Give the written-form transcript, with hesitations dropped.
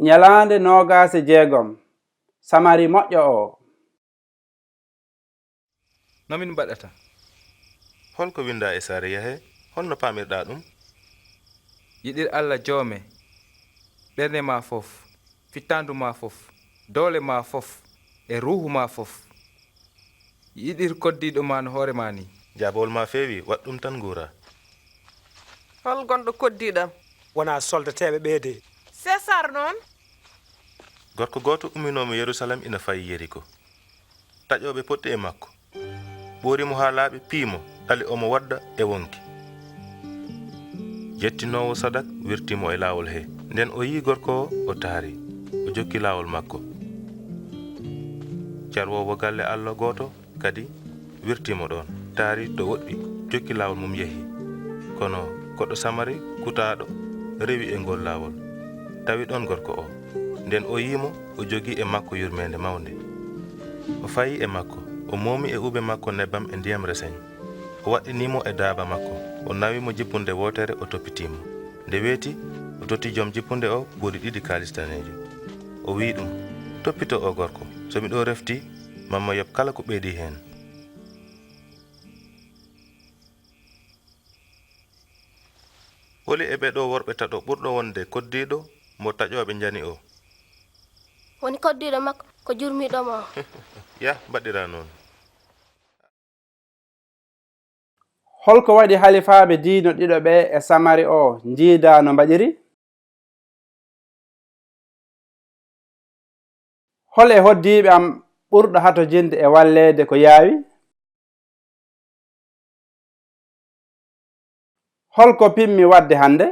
Nyalande nogaase jeegom samari moƴƴo o. Nomin baɗata? Holko winda e saare Yahe? Holno paamirɗa ɗum? Yiɗir Allah joome, ɓernde ma fof, fittandu ma fof, doole ma fof, e ruhu ma fof. Yiɗir koddiɗo ma no hoore ma ni. Jaabol ma feewi, waɗɗum tan nguura. Hol gonɗo koddiɗam? Wona soldateɓe ɓeede. César noon? Gorko gooto umminomo Yerusalem ina fayi Yeriko. Taƴoɓe potti e makko. ɓoorimo haa laaɓi piimo, ɗali omo wadda e wonki. Jettinowo Sadak wirtimo e laawol he. Nden o yi gorko o taari, o jokki laawol makko. Carwowo galle Allah gooto kadi wirtimo ɗon, taari to woɗɗi, jokki laawol mum yehi. Kono goɗɗo Samari kutaaɗo rewi e ngol laawol, tawi ɗon gorko o. Nden o yimo, o jogi e makko yurmende mawnde. O fayi e makko, o moomi e ube makko nebbam e ndiyam reseñ. O waɗɗinimo e daaba makko, o nawimo jippunde wotere, o toppitimo. Nde weeti, o totti joom jippunde o ɓuri 2 kaalis daneejo. O wi ɗum, toppito o gorko, so miɗo refti, mamma yoɓ kala ko ɓeedi hen. Holi e ɓeɗo worɓe taɗo ɓurɗo wonde koddiɗo mo taƴoɓe jani o? Woni koddiɗo makko ko jurmiɗo mo. Ya, baɗɗira noon. Holko waɗi halifaaɓe diino ɗiɗo ɓe e Samari o jiida no mbaɗiri? Hol e hoddiiɓe am ɓurɗo hato jinde e walleede ko yaawi? Holko pimmi wadde hande?